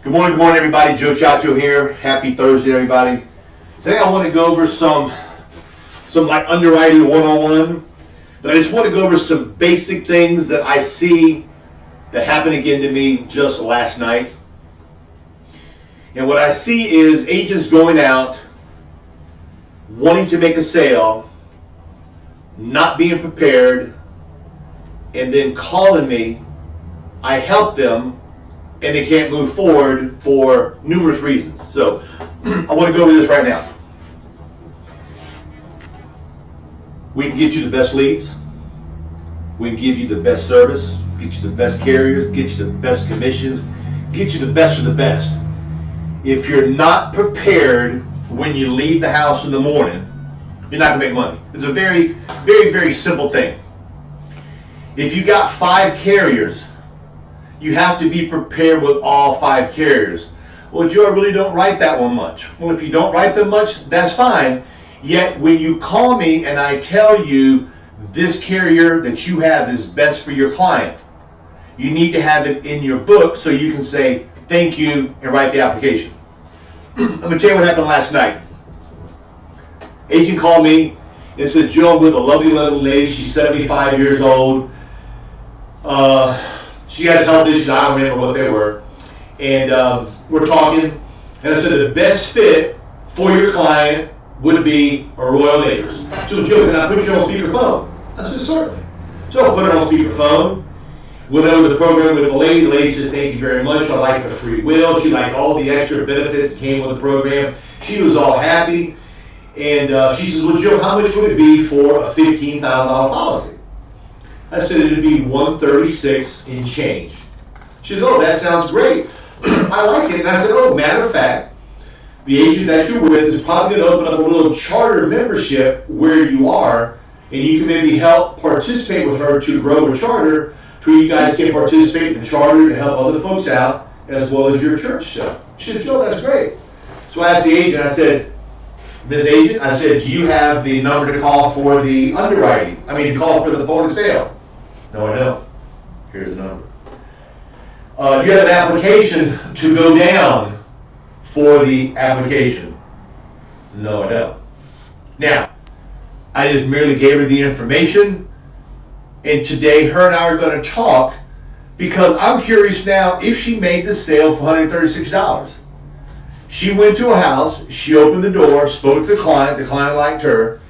Good morning, everybody. Joe Chacho here. Happy Thursday, everybody. Today I want to go over some like underwriting 101, but I just want to go over some basic things that I see that happened again to me just last night. And what I see is agents going out, wanting to make a sale, not being prepared, and then calling me. I help them, and they can't move forward for numerous reasons. So I want to go over this right now. We can get you the best leads. We can give you the best service, get you the best carriers, get you the best commissions, get you the best of the best. If you're not prepared when you leave the house in the morning, you're not going to make money. It's a very, very, very simple thing. If you got 5 carriers, you have to be prepared with all 5 carriers. Well, Joe, I really don't write that one much. Well, if you don't write them much, that's fine. Yet when you call me and I tell you this carrier that you have is best for your client, you need to have it in your book so you can say thank you and write the application. I'm going to tell you what happened last night. Agent called me and said, Joe, I'm with a lovely little lady. She's 75 years old. She has health issues. I don't remember what they were. And we're talking. And I said, the best fit for your client would be a Royal Neighbors. She said, Joe, can I put you on speakerphone? I said, certainly. So I put her on speakerphone. Went over the program with the lady. The lady says, thank you very much. I like the free will. She liked all the extra benefits that came with the program. She was all happy. And she says, well, Joe, how much would it be for a $15,000 policy? I said it would be $136 in change. She says, oh, that sounds great. I like it. And I said, oh, matter of fact, the agent that you're with is probably going to open up a little charter membership where you are, and you can maybe help participate with her to grow a charter to where you guys can participate in the charter to help other folks out as well as your church stuff. She said, Joe, that's great. So I asked the agent, I said, Ms. Agent, I said, do you have the number to call for the underwriting? To call for the point of sale? No, I don't. Here's the number. Do you have an application to go down for the application? No, I don't. Now, I just merely gave her the information, and today her and I are going to talk because I'm curious now if she made the sale for $136. She went to a house, she opened the door, spoke to the client liked her.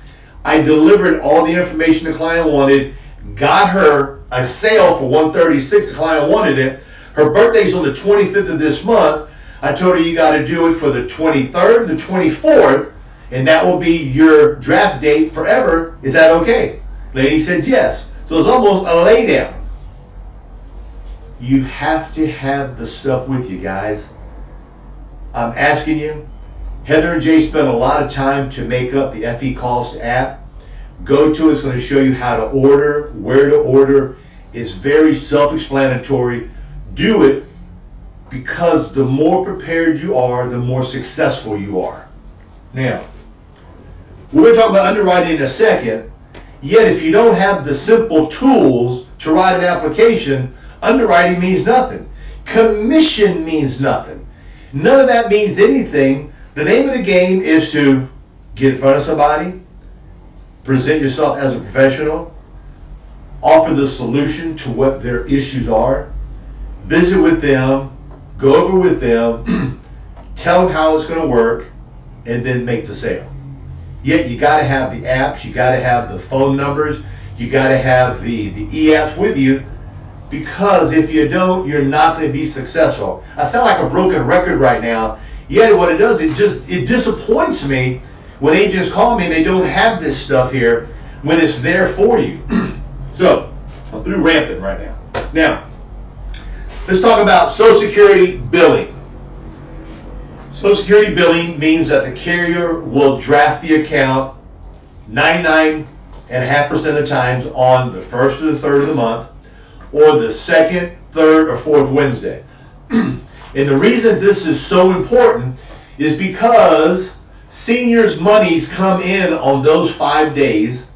I delivered all the information the client wanted, got her a sale for $136, the client wanted it. Her birthday's on the 25th of this month. I told her you got to do it for the 23rd, the 24th, and that will be your draft date forever. Is that okay? Lady said yes. So it's almost a lay down. You have to have the stuff with you, guys. I'm asking you. Heather and Jay spent a lot of time to make up the FE Cost app. Go to it. It's going to show you how to order, where to order. It's very self-explanatory. Do it because the more prepared you are, the more successful you are. Now, we're going to talk about underwriting in a second. Yet if you don't have the simple tools to write an application, underwriting means nothing. Commission means nothing. None of that means anything. The name of the game is to get in front of somebody, present yourself as a professional, offer the solution to what their issues are, visit with them, go over with them, tell them how it's going to work, and then make the sale. Yet you got to have the apps, you got to have the phone numbers, you got to have the e-apps with you, because if you don't, you're not going to be successful. I sound like a broken record right now. Yet what it does, it disappoints me when agents call me and they don't have this stuff here when it's there for you. So, I'm through ramping right now. Now, let's talk about Social Security billing. Social Security billing means that the carrier will draft the account 99.5% of the times on the first or the third of the month, or the second, third, or fourth Wednesday. And the reason this is so important is because seniors' monies come in on those 5 days,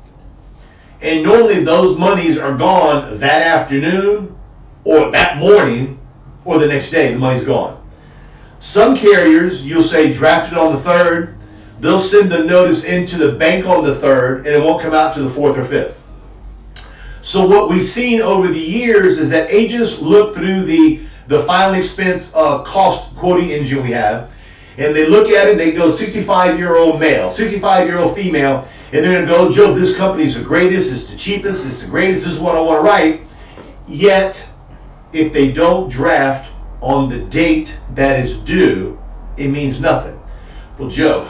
and normally those monies are gone that afternoon, or that morning, or the next day. The money's gone. Some carriers, you'll say drafted on the 3rd, they'll send the notice into the bank on the 3rd, and it won't come out to the 4th or 5th. So what we've seen over the years is that agents look through the final expense cost quoting engine we have, and they look at it, they go 65-year-old male, 65-year-old female, and they're going to go, Joe, this company's the greatest, it's the cheapest, it's the greatest, this is what I want to write. Yet, if they don't draft on the date that is due, it means nothing. Well, Joe,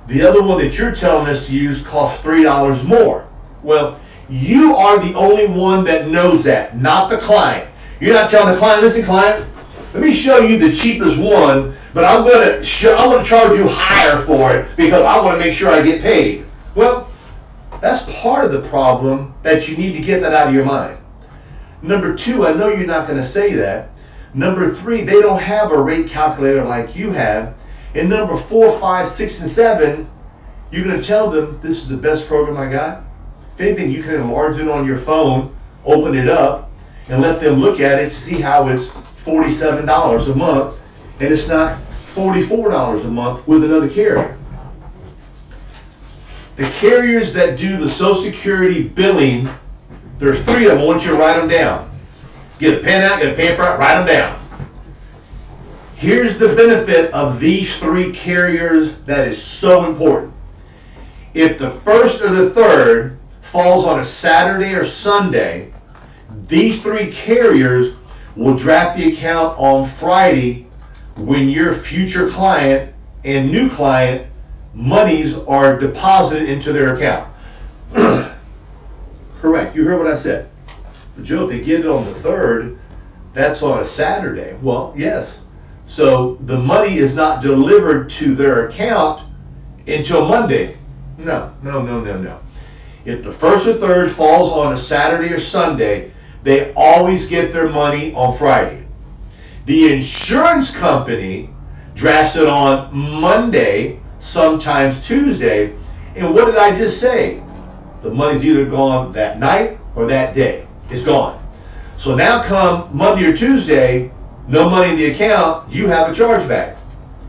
the other one that you're telling us to use costs $3 more. Well, you are the only one that knows that, not the client. You're not telling the client, listen, client, let me show you the cheapest one, but I'm going to charge you higher for it because I want to make sure I get paid. Well, that's part of the problem that you need to get that out of your mind. Number 2, I know you're not going to say that. Number 3, they don't have a rate calculator like you have. And number 4, 5, 6, and 7, you're going to tell them this is the best program I got. If anything, you can enlarge it on your phone, open it up, and let them look at it to see how it's $47 a month, and it's not $44 a month with another carrier. The carriers that do the Social Security billing, there's 3 of them. I want you to write them down. Get a pen out, get a paper out, write them down. Here's the benefit of these 3 carriers that is so important. If the 1st or the 3rd falls on a Saturday or Sunday, these 3 carriers will draft the account on Friday when your future client and new client monies are deposited into their account. Correct, you heard what I said. But Joe, if they get it on the 3rd, that's on a Saturday. Well, yes. So the money is not delivered to their account until Monday. No. If the 1st or 3rd falls on a Saturday or Sunday, they always get their money on Friday. The insurance company drafts it on Monday, sometimes Tuesday, and what did I just say? The money's either gone that night or that day. It's gone. So now come Monday or Tuesday, no money in the account, you have a chargeback.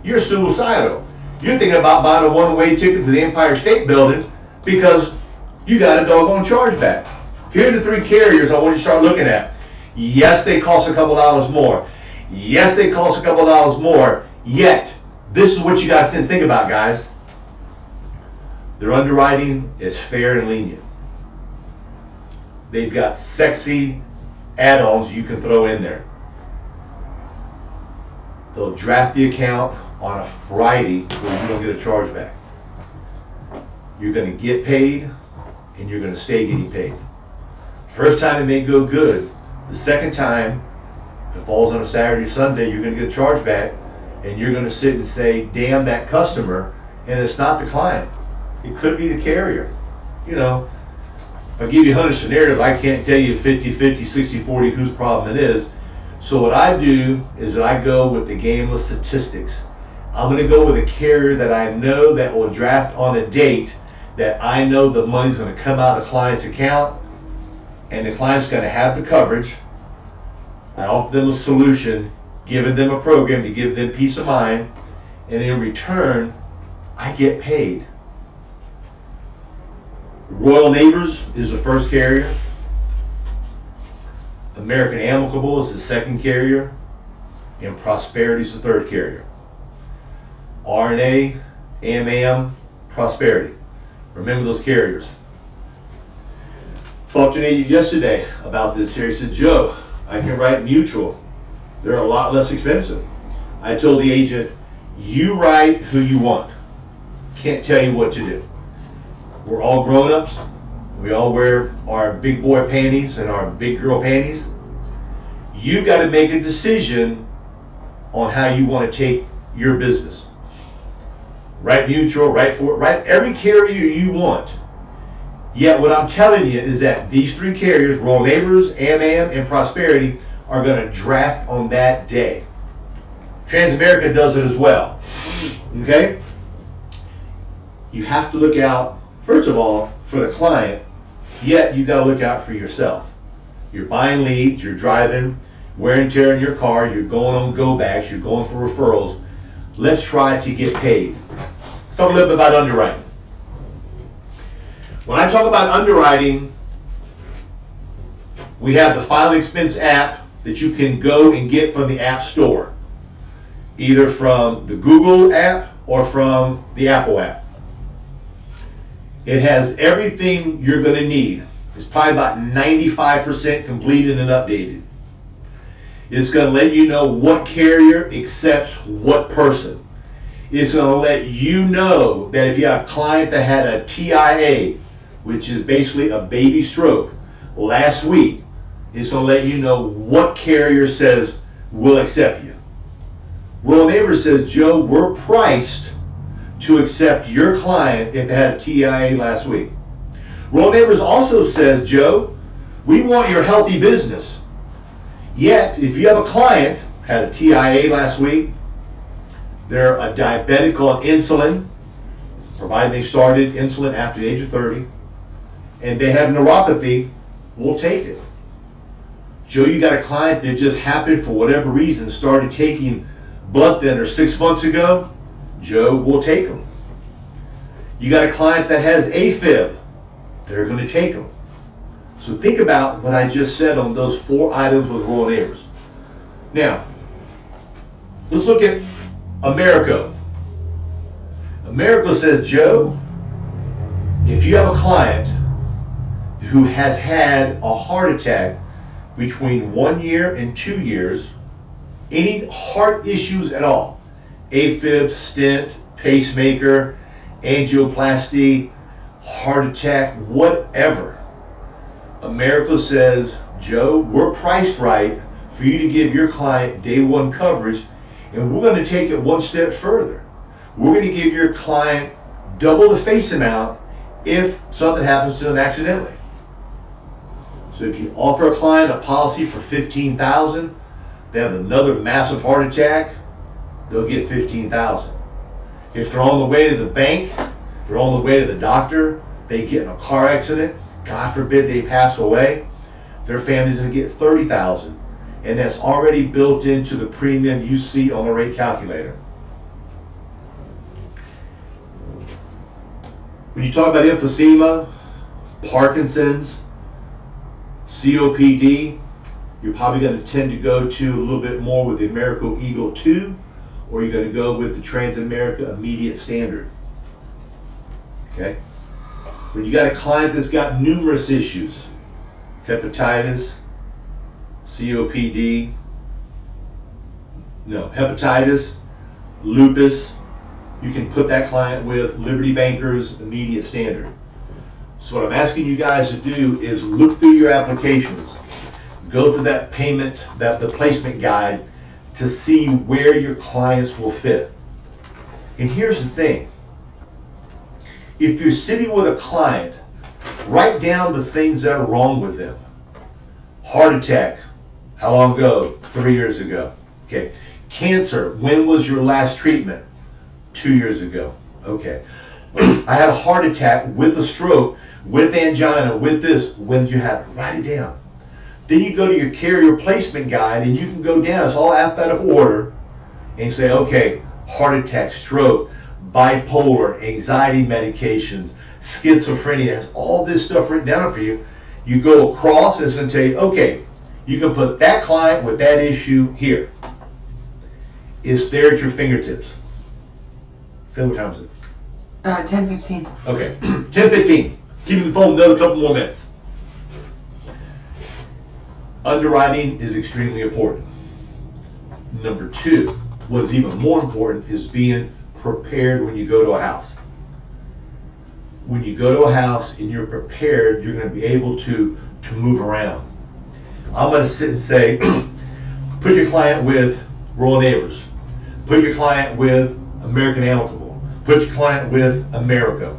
You're suicidal. You're thinking about buying a one-way ticket to the Empire State Building because you got a doggone chargeback. Here are the 3 carriers I want you to start looking at. Yes, they cost a couple dollars more. Yes, they cost a couple dollars more. Yet, this is what you guys didn't think about, guys. Their underwriting is fair and lenient. They've got sexy add-ons you can throw in there. They'll draft the account on a Friday where you don't get a chargeback. You're going to get paid, and you're going to stay getting paid. First time it may go good. The second time, if it falls on a Saturday or Sunday, you're going to get a chargeback, and you're going to sit and say, damn that customer, and it's not the client. It could be the carrier. You know, if I give you 100 scenarios, I can't tell you 50-50, 60-40 whose problem it is. So what I do is that I go with the game of statistics. I'm going to go with a carrier that I know that will draft on a date that I know the money's going to come out of the client's account, and the client's going to have the coverage. I offer them a solution, giving them a program to give them peace of mind, and in return, I get paid. Royal Neighbors is the first carrier. American Amicable is the second carrier, and Prosperity is the third carrier. RNA, AMAM, Prosperity. Remember those carriers. Talked to an agent yesterday about this here. He said, Joe, I can write mutual. They're a lot less expensive. I told the agent, you write who you want. Can't tell you what to do. We're all grown-ups. We all wear our big boy panties and our big girl panties. You've got to make a decision on how you want to take your business. Write mutual, write every carrier you want. Yet what I'm telling you is that these 3 carriers, Royal Neighbors, AMAM, and Prosperity, are going to draft on that day. Transamerica does it as well. Okay? You have to look out, first of all, for the client, yet you got to look out for yourself. You're buying leads, you're driving, wear and tear in your car, you're going on go backs, you're going for referrals. Let's try to get paid. Let's talk a little bit about underwriting. When I talk about underwriting, we have the File Expense app that you can go and get from the App Store, either from the Google app or from the Apple app. It has everything you're going to need. It's probably about 95% completed and updated. It's going to let you know what carrier accepts what person. It's going to let you know that if you have a client that had a TIA, which is basically a baby stroke, last week, it's going to let you know what carrier says we'll accept you. Rural Neighbors says, Joe, we're priced to accept your client if they had a TIA last week. Rural Neighbors also says, Joe, we want your healthy business. Yet, if you have a client had a TIA last week, they're a diabetic on insulin, provided they started insulin after the age of 30, and they have neuropathy, we'll take it. Joe, you got a client that just happened for whatever reason, started taking blood thinners 6 months ago, Joe, we'll take them. You got a client that has AFib, they're going to take them. So think about what I just said on those 4 items with Rural Neighbors. Now, let's look at America. America says, Joe, if you have a client who has had a heart attack between 1 year and 2 years, any heart issues at all, AFib, stent, pacemaker, angioplasty, heart attack, whatever, America says, Joe, we're priced right for you to give your client day one coverage, and we're going to take it one step further. We're going to give your client double the face amount if something happens to them accidentally. So if you offer a client a policy for $15,000, they have another massive heart attack, they'll get $15,000. If they're on the way to the bank, they're on the way to the doctor, they get in a car accident, God forbid they pass away, their family's going to get $30,000, and that's already built into the premium you see on the rate calculator. When you talk about emphysema, Parkinson's, COPD, you're probably going to tend to go to a little bit more with the American Eagle 2, or you're going to go with the Transamerica Immediate Standard. Okay? When you got a client that's got numerous issues, hepatitis, hepatitis, lupus, you can put that client with Liberty Bankers Immediate Standard. So what I'm asking you guys to do is look through your applications, go through that payment, the placement guide, to see where your clients will fit. And here's the thing. If you're sitting with a client, write down the things that are wrong with them. Heart attack, how long ago? 3 years ago. Okay. Cancer, when was your last treatment? 2 years ago. Okay. I had a heart attack with a stroke, with angina, with this. When did you have it? Write it down. Then you go to your carrier placement guide and you can go down, it's all alphabetical order, and say, okay, heart attack, stroke, bipolar, anxiety medications, schizophrenia, it has all this stuff written down for you. You go across and it's going to tell you, okay, you can put that client with that issue here. It's there at your fingertips. Phil, what time is it? 10:15. Okay, 10:15. Keep the phone another couple more minutes. Underwriting is extremely important. Number 2, what is even more important is being prepared when you go to a house. When you go to a house and you're prepared, you're going to be able to move around. I'm going to sit and say, put your client with Rural Neighbors. Put your client with American Amicable. Put your client with America.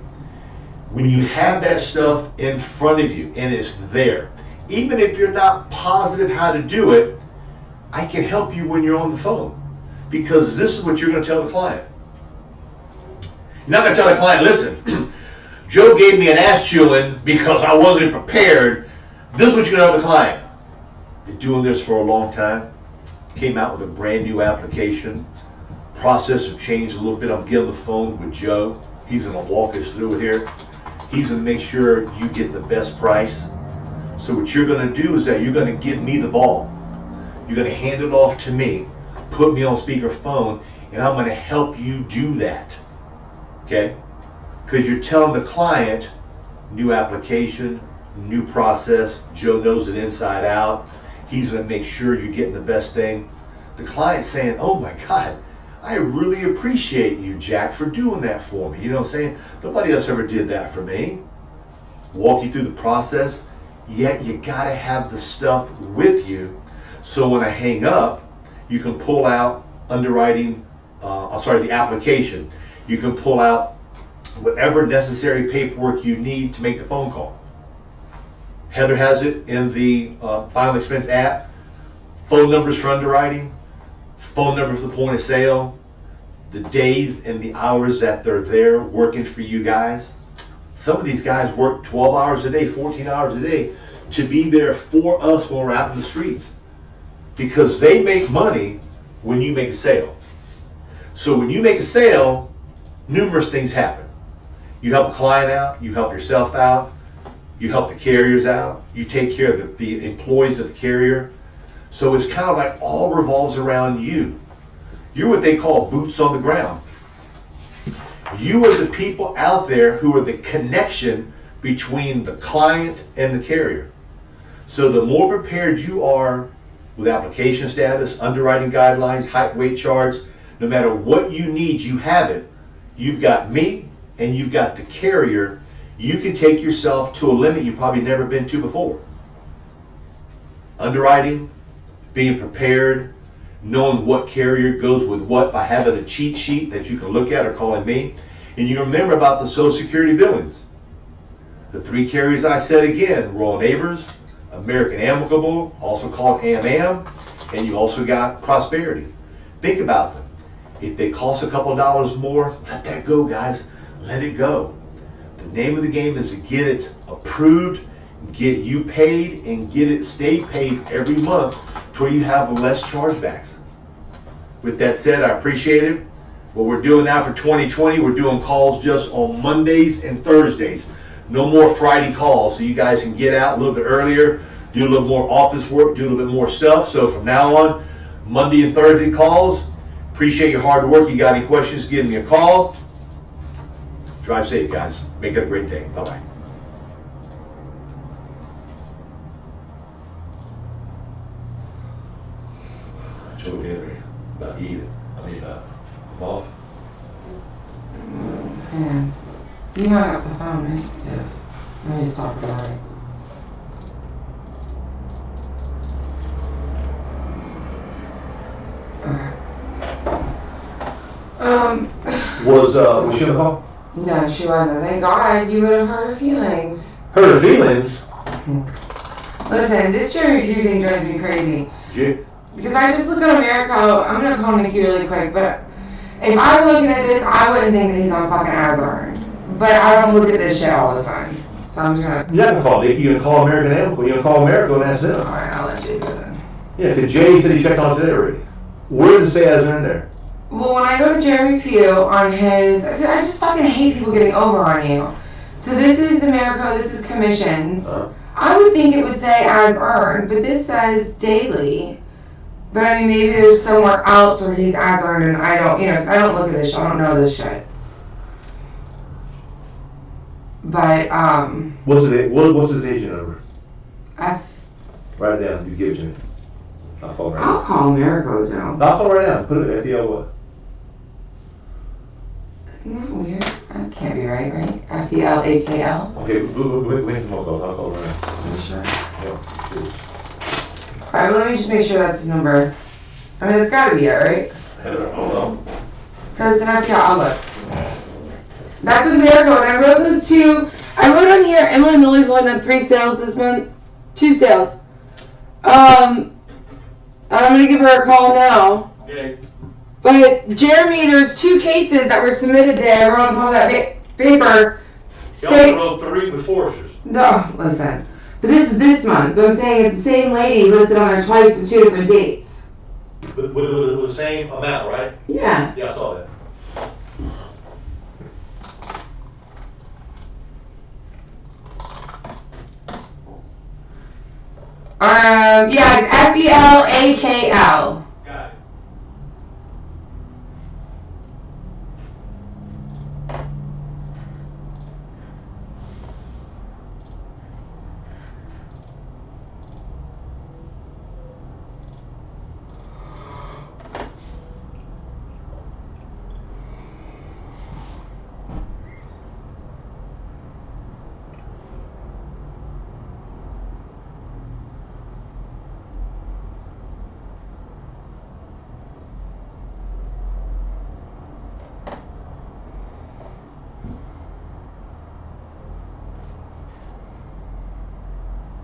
When you have that stuff in front of you and it's there, even if you're not positive how to do it, I can help you when you're on the phone. Because this is what you're going to tell the client. You're not going to tell the client, listen, Joe gave me an ass chewing because I wasn't prepared. This is what you're going to tell the client. Been doing this for a long time. Came out with a brand new application. process have changed a little bit. I'm getting on the phone with Joe. He's gonna walk us through it here. He's gonna make sure you get the best price. So what you're gonna do is that you're gonna give me the ball. You're gonna hand it off to me, put me on speakerphone, and I'm gonna help you do that, okay? Because you're telling the client, new application, new process, Joe knows it inside out. He's gonna make sure you're getting the best thing. The client's saying, oh my God, I really appreciate you, Jack, for doing that for me. You know what I'm saying? Nobody else ever did that for me. Walk you through the process, yet you gotta have the stuff with you. So when I hang up, you can pull out underwriting, the application. You can pull out whatever necessary paperwork you need to make the phone call. Heather has it in the Final Expense app. Phone numbers for underwriting, phone number for the point of sale, the days and the hours that they're there working for you guys. Some of these guys work 12 hours a day, 14 hours a day to be there for us when we're out in the streets. Because they make money when you make a sale. So when you make a sale, numerous things happen. You help a client out, you help yourself out, you help the carriers out, you take care of the employees of the carrier. So it's kind of like all revolves around you. You're what they call boots on the ground. You are the people out there who are the connection between the client and the carrier. So the more prepared you are with application status, underwriting guidelines, height, weight charts, no matter what you need, you have it. You've got me and you've got the carrier. You can take yourself to a limit you've probably never been to before. Underwriting, being prepared, knowing what carrier goes with what by having a cheat sheet that you can look at or calling me. And you remember about the Social Security billings. The 3 carriers I said again, Royal Neighbors, American Amicable, also called AmAm, and you also got Prosperity. Think about them. If they cost a couple dollars more, let that go, guys. Let it go. The name of the game is to get it approved, get you paid, and get it stay paid every month to where you have less chargebacks. With that said, I appreciate it. What we're doing now for 2020, we're doing calls just on Mondays and Thursdays. No more Friday calls, so you guys can get out a little bit earlier, do a little more office work, do a little bit more stuff. So from now on, Monday and Thursday calls. Appreciate your hard work. You got any questions, give me a call. Drive safe, guys. Make it a great day. Bye-bye. Joe Henry, about Edith. Off. Yeah. You hung up the phone, right? Yeah. Let me just talk about it. Was she on the call? No, she wasn't. Thank God you would have hurt her feelings. Hurt her feelings? Listen, this jury review thing drives me crazy. Yeah. Because I just look at America, I'm going to call Nikki really quick, but if I were looking at this, I wouldn't think that he's on fucking Azarn. But I don't look at this shit all the time. So I'm just going to... You're not going to call Nikki, you're going to call American Amicable, you're going to call America and ask them. Alright, I'll let you do it. Yeah, because Jay said he checked on today already. Where does it say Azarn in there? Well, when I go to Jeremy Pugh on his... I just fucking hate people getting over on you. So this is America, this is commissions. I would think it would say as earned, but this says daily. But I mean, maybe there's somewhere else where he's as earned and I don't, 'cause I don't look at this shit, I don't know this shit. But, What's his agent number? Write it down, you give it to me. I'll call right now. I'll call America now. I'll call right now, put it FEL what? Isn't that weird? That can't be right? FELAKL? Okay, wait some more calls, I'll call right now. Are you sure? Yeah. Alright, well, let me just make sure that's his number. I mean, it's gotta be it, right? Heather, hold on. Because it's an FPL, I'll look. That's with America, and I wrote those two. I wrote on here, Emily Miller's only done 3 sales this month. 2 sales. And I'm gonna give her a call now. Okay. But Jeremy, there's 2 cases that were submitted today. I wrote on top of that paper. Y'all wrote 3 with Foresters. No, listen. But this is this month. But I'm saying it's the same lady listed on there twice with 2 different dates. with the same amount, right? Yeah. Yeah, I saw that. Yeah, it's FELAKL. Got it.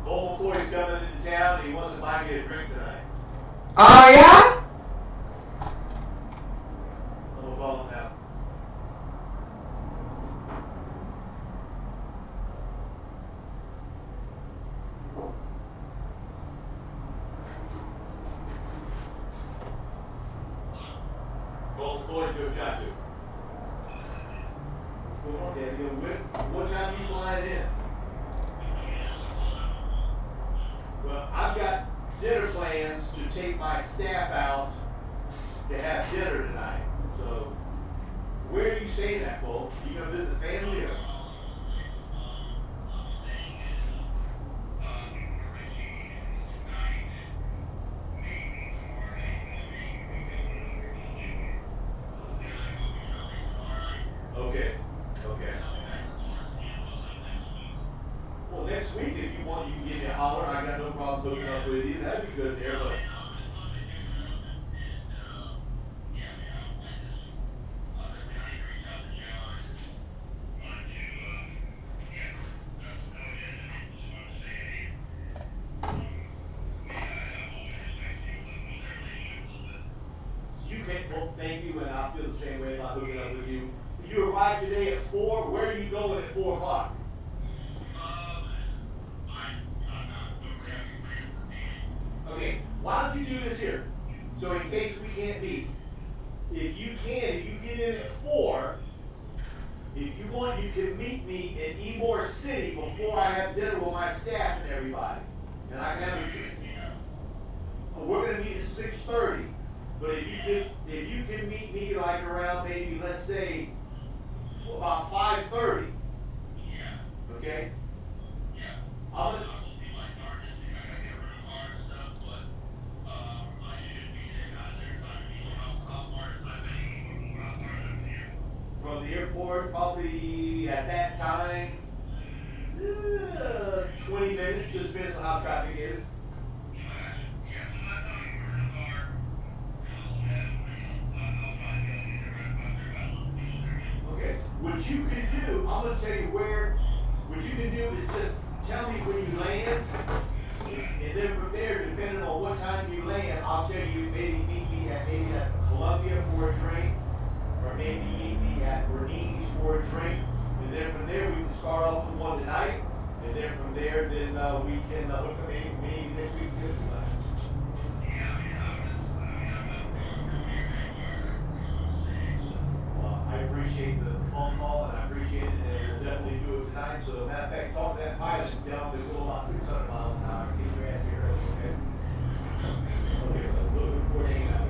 Cole McCoy's coming into town and he wants to buy me a drink tonight. Oh, yeah? I'm gonna call him now. Cole McCoy, Joe Chachu. What's going on, Daddy? What time are you flying in? Well, I've got dinner plans to take my staff out to have dinner tonight. So, where are you staying at, Cole? You gonna visit family or? Okay, okay. Well, next week, if you want, you can give me a holler. I got no problem hooking up with you. That'd be good there, but. You can, well, thank you, and I feel the same way about hooking up with you. You arrived today at 4. Where are you going at 4 o'clock? Okay, why don't you do this here? So in case we can't meet, if you get in at 4, if you want, you can meet me in Ybor City before I have dinner with my staff and everybody. And I can have we're gonna meet at 6:30. But if you can meet me like around maybe, let's say, about 5:30. Yeah. Okay? Yeah. I'm gonna from the airport, probably at that time, 20 minutes, just depends on how traffic is. Okay. What you can do, I'm gonna tell you what you can do is just tell me when you land, and then from there, depending on what time you land, I'll tell you maybe meet me at Columbia for a drink, or maybe meet me at Bernini's for a drink, and then from there we can start off with one tonight, and then from there, then we can look at maybe next week to do something. Well, I appreciate the phone call, and I appreciate it, and we'll definitely do it tonight. So, matter of fact, talk to that pilot and tell him to go about 600 miles an hour and get your ass here early, okay? Okay, let's look for hanging out.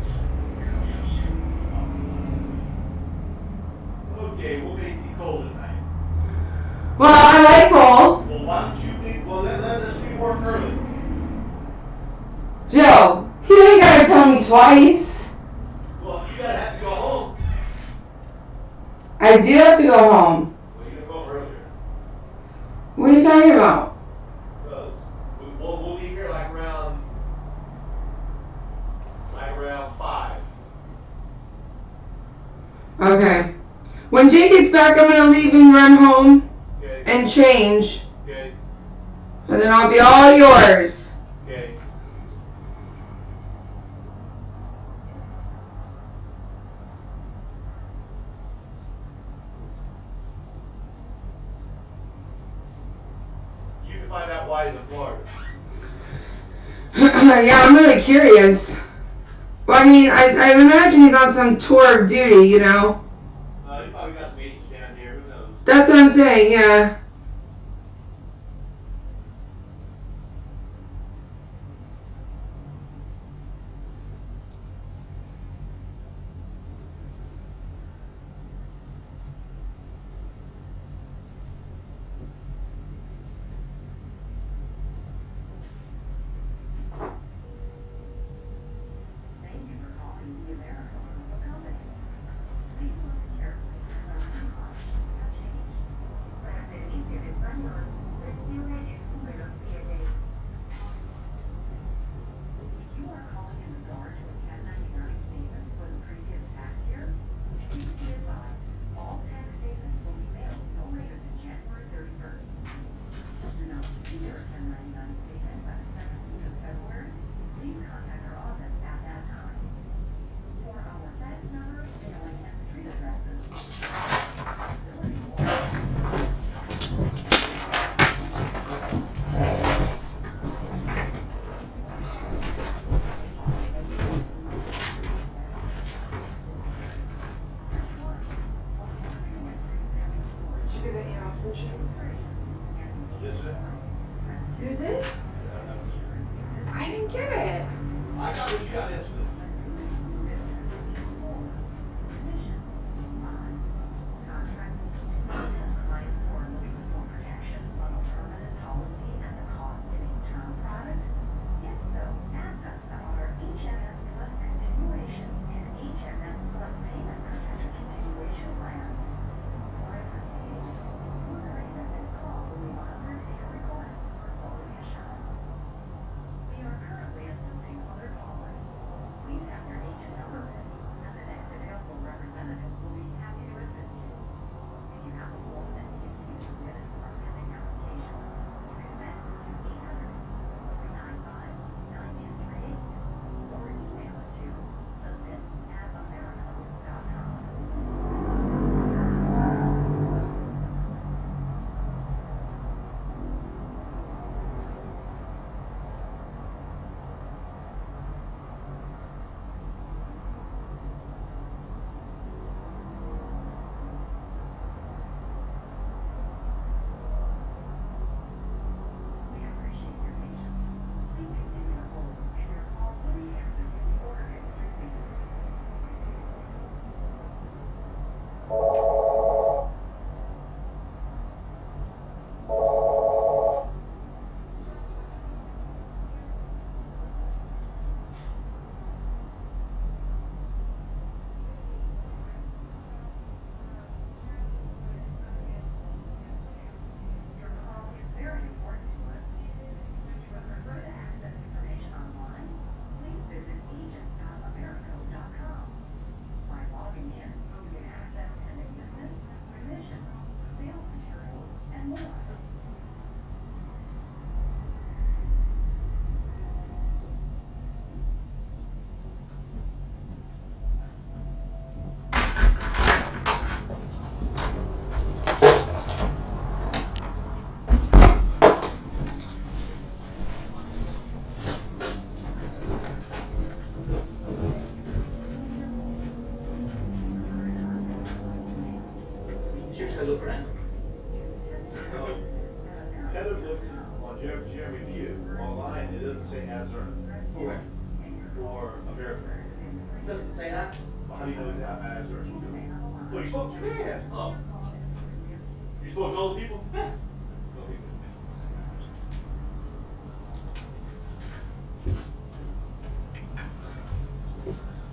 Okay, we may see Cole tonight. Well, I like Cole. Well, why don't you let's be work early. Joe, you ain't gotta tell me twice. Well, you gotta have to go home. I do have to go home. Well, you're gonna go earlier. What are you talking about? Because we'll leave here like around 5. Okay. When Jake gets back, I'm gonna leave and run home Okay. and change. Okay. And then I'll be all yours. Okay. You can find out why he's in Florida. Yeah, I'm really curious. Well, I mean, I imagine he's on some tour of duty, you know? He probably got some agents down here, who knows? That's what I'm saying, yeah. Yes, sir. You did? I didn't get it. I got what you got yesterday. Look for that. Heather looked on Jeremy Pugh online, and it doesn't say as earned Okay. for America. Doesn't say that? Well, how do you know he's as earned? Well, you spoke to him. Yeah. Oh, you spoke to all those people? Yeah. Okay,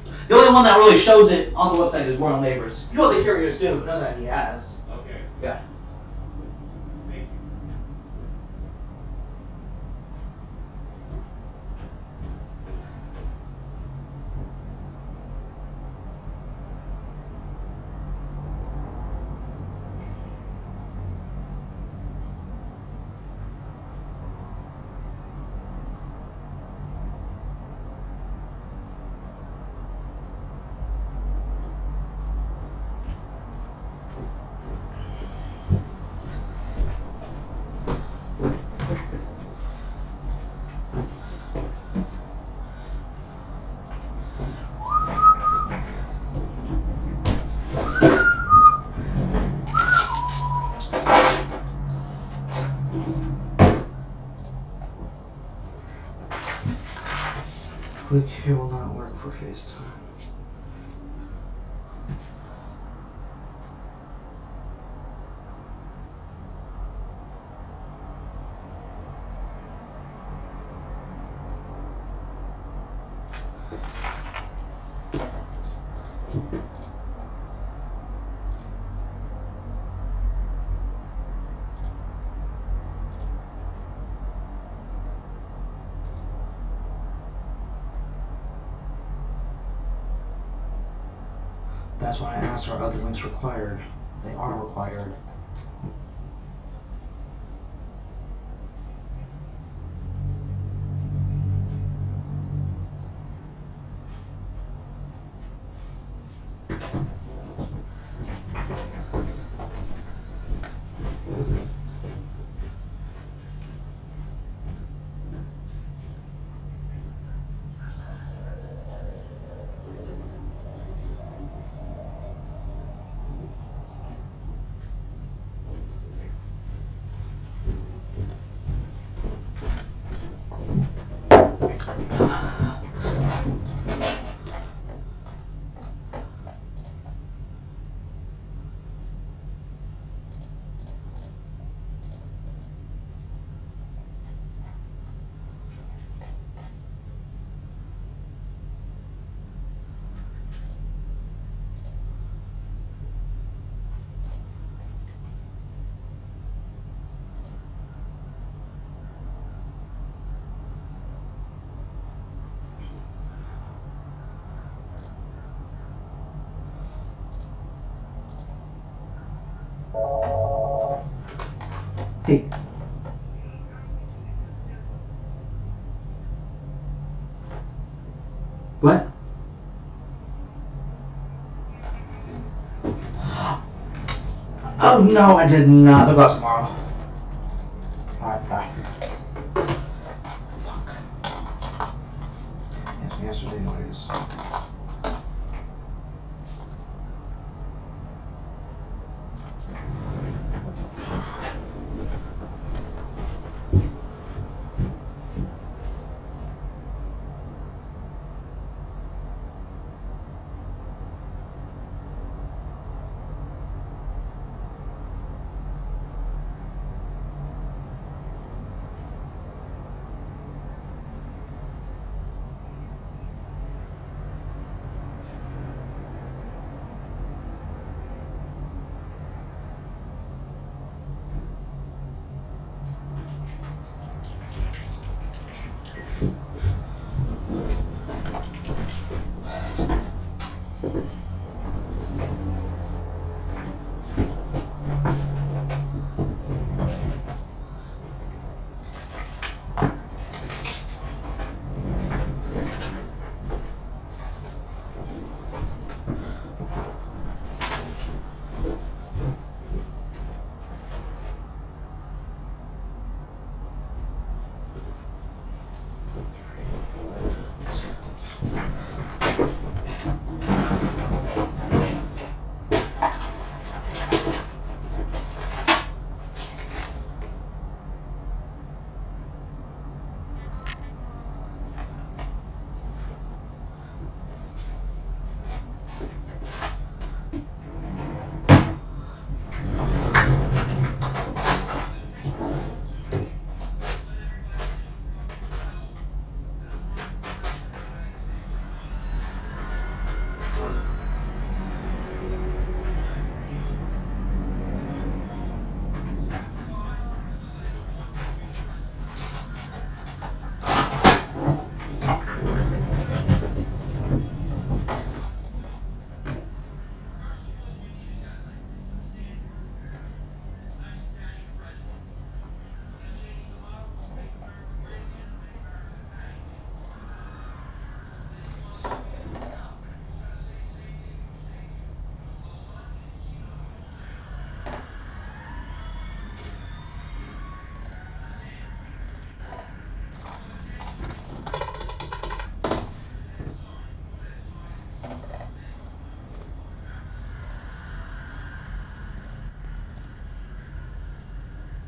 good. The only one that really shows it on the website is Royal Neighbors. You know what the carriers do, but none that he has. Okay. Yeah. Thank you. Click here will not work for FaceTime. That's why I asked, are other links required? They are required. Hey. What? Oh no, I did not. They'll go out tomorrow. Alright, bye. Fuck. Yes, yesterday noise.